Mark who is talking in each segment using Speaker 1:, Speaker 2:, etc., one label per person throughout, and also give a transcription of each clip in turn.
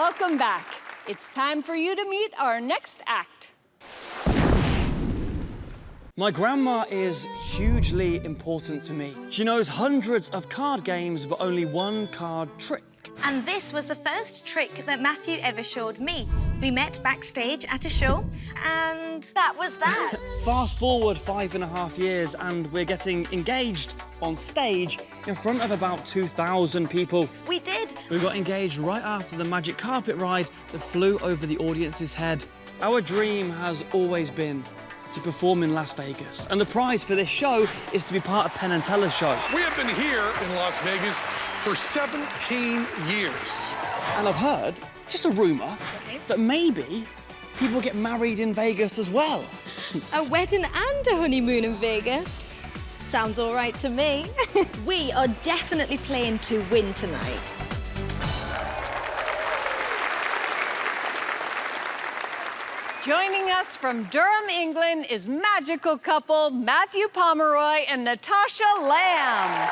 Speaker 1: welcome back. It's time for you to meet our next act.
Speaker 2: My grandma is hugely important to me. She knows hundreds of card games, but only one card trick.
Speaker 3: And this was the first trick that Matthew ever showed me. We met backstage at a show, and that was that.
Speaker 2: Fast forward 5.5 years, and we're getting engaged on stage in front of about 2,000 people.
Speaker 3: We did.
Speaker 2: We got engaged right after the magic carpet ride that flew over the audience's head. Our dream has always been to perform in Las Vegas, and the prize for this show is to be part of Penn and Teller's show.
Speaker 4: We have been here in Las Vegas for 17 years.
Speaker 2: And I've heard, just a rumor, that maybe people get married in Vegas as well.
Speaker 3: A wedding and a honeymoon in Vegas? Sounds all right to me. We are definitely playing to win tonight.
Speaker 1: Joining us from Durham, England is magical couple Matthew Pomeroy and Natasha Lamb.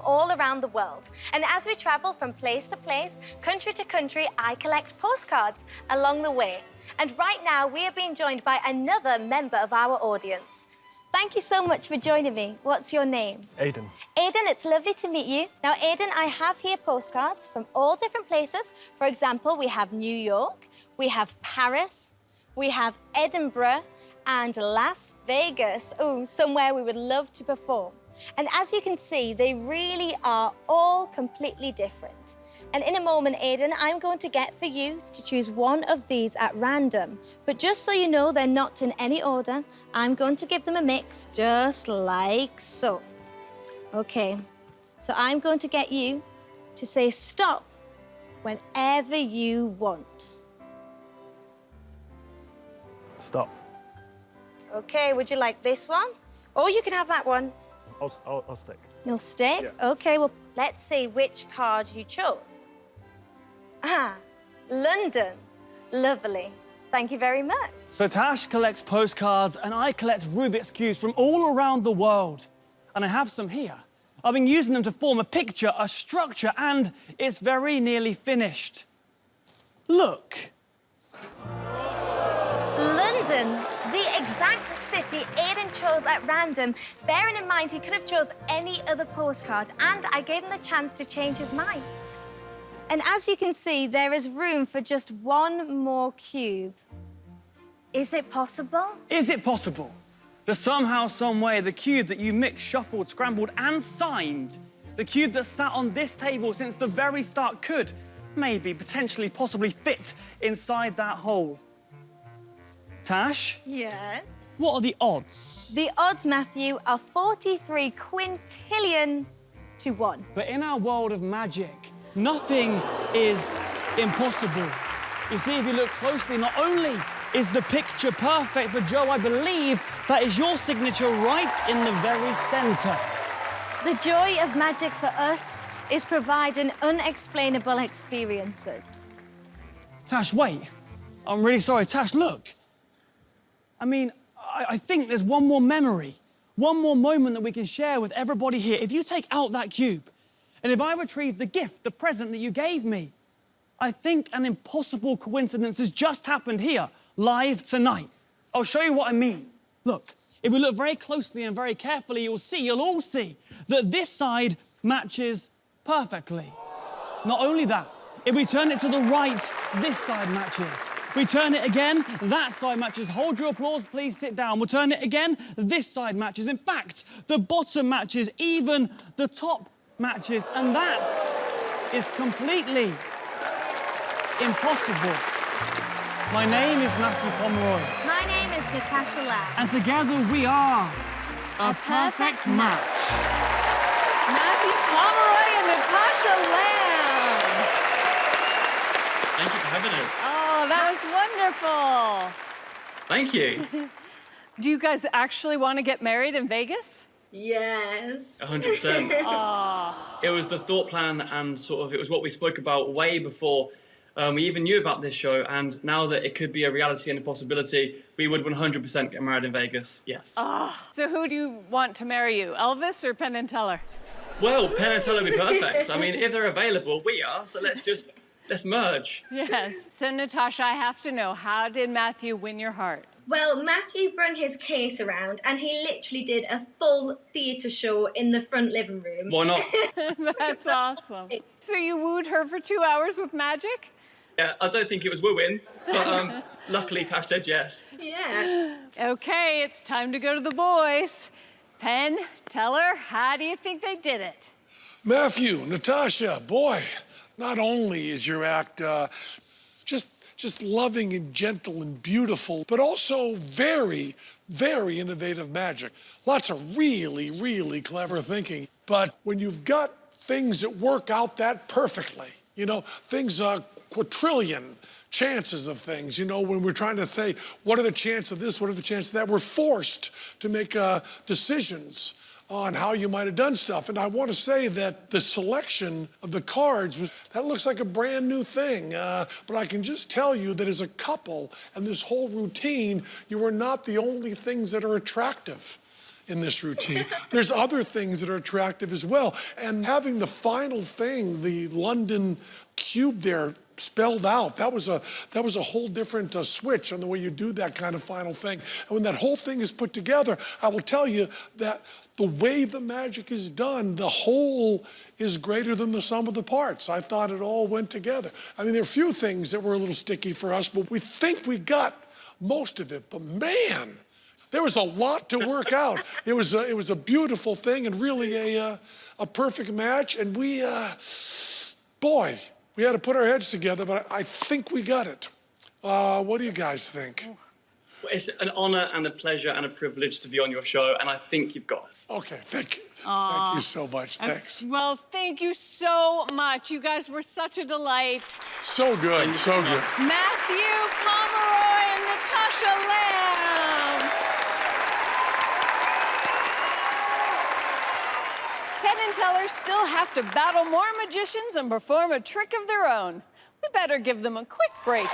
Speaker 3: All around the world. And as we travel from place to place, country to country, I collect postcards along the way. And right now, we are being joined by another member of our audience. Thank you so much for joining me. What's your name?
Speaker 5: Aiden.
Speaker 3: Aiden, it's lovely to meet you. Now, Aiden, I have here postcards from all different places. For example, we have New York, we have Paris, we have Edinburgh, and Las Vegas. Oh, somewhere we would love to perform. And as you can see, they really are all completely different. And in a moment, Aiden, I'm going to get for you to choose one of these at random. But just so you know, they're not in any order. I'm going to give them a mix, just like so. Okay, so I'm going to get you to say stop whenever you want.
Speaker 5: Stop.
Speaker 3: Okay, would you like this one? Or you can have that one.
Speaker 5: I'll stick.
Speaker 3: You'll stick?
Speaker 5: Yeah.
Speaker 3: Okay, well, let's see which card you chose. Ah, London. Lovely. Thank you very much.
Speaker 2: So Tash collects postcards and I collect Rubik's Cubes from all around the world. And I have some here. I've been using them to form a picture, a structure, and it's very nearly finished. Look.
Speaker 3: London, the exact city Aiden chose at random. Bearing in mind, he could have chose any other postcard, and I gave him the chance to change his mind. And as you can see, there is room for just one more cube. Is it possible?
Speaker 2: Is it possible that somehow, some way, the cube that you mixed, shuffled, scrambled, and signed, the cube that sat on this table since the very start could, maybe, potentially, possibly fit inside that hole? Tash?
Speaker 3: Yeah.
Speaker 2: What are the odds?
Speaker 3: The odds, Matthew, are 43 quintillion to 1.
Speaker 2: But in our world of magic, nothing is impossible. You see, if you look closely, not only is the picture perfect, but Joe, I believe that is your signature right in the very center.
Speaker 3: The joy of magic for us is providing unexplainable experiences.
Speaker 2: Tash, wait. I'm really sorry. Tash, look. I mean, I think there's one more memory, one more moment that we can share with everybody here. If you take out that cube, and if I retrieve the gift, the present that you gave me, I think an impossible coincidence has just happened here, live tonight. I'll show you what I mean. Look, if we look very closely and very carefully, you'll all see that this side matches perfectly. Not only that, if we turn it to the right, this side matches. We turn it again, that side matches. Hold your applause, please sit down. We'll turn it again, this side matches. In fact, the bottom matches, even the top matches, and that is completely impossible. My name is Matthew Pomeroy.
Speaker 3: My name is Natasha Lamb.
Speaker 2: And together we are a
Speaker 3: perfect match.
Speaker 1: Matthew Pomeroy and Natasha Lamb.
Speaker 6: Thank you for having us.
Speaker 1: Oh, that was wonderful.
Speaker 6: Thank you.
Speaker 1: Do you guys actually want to get married in Vegas?
Speaker 3: Yes.
Speaker 6: 100%. It was the thought plan and it was what we spoke about way before we even knew about this show. And now that it could be a reality and a possibility, we would 100% get married in Vegas, yes.
Speaker 1: So who do you want to marry you, Elvis or Penn and Teller?
Speaker 6: Well, Penn and Teller would be perfect. I mean, if they're available, we are. So let's merge.
Speaker 1: Yes. So Natasha, I have to know, how did Matthew win your heart?
Speaker 7: Well, Matthew brung his case around and he literally did a full theatre show in the front living room.
Speaker 6: Why not?
Speaker 1: That's awesome. So you wooed her for 2 hours with magic?
Speaker 6: Yeah, I don't think it was wooing, but luckily Tash said yes.
Speaker 7: Yeah.
Speaker 1: Okay, it's time to go to the boys. Penn, Teller, how do you think they did it?
Speaker 4: Matthew, Natasha, boy, not only is your act just loving and gentle and beautiful, but also very, very innovative magic. Lots of really, really clever thinking. But when you've got things that work out that perfectly, things are quadrillion chances of things. When we're trying to say, what are the chances of this, what are the chances of that, we're forced to make decisions on how you might have done stuff. And I want to say that the selection of the cards that looks like a brand new thing. But I can just tell you that as a couple and this whole routine, you are not the only things that are attractive in this routine. There's other things that are attractive as well. And having the final thing, the London cube there spelled out, that was a whole different switch on the way you do that kind of final thing. And when that whole thing is put together, I will tell you that the way the magic is done, the whole is greater than the sum of the parts. I thought it all went together. I mean, there are a few things that were a little sticky for us, but we think we got most of it. But man, there was a lot to work out. It was a beautiful thing and really a perfect match. And we had to put our heads together, but I think we got it. What do you guys think?
Speaker 6: Well, it's an honor and a pleasure and a privilege to be on your show, and I think you've got us.
Speaker 4: Okay, thank you. Thank you so much. Thanks.
Speaker 1: Well, thank you so much. You guys were such a delight.
Speaker 4: So good, so good.
Speaker 1: Matthew Pomeroy and Natasha Lamb. Penn and Teller still have to battle more magicians and perform a trick of their own. We better give them a quick break.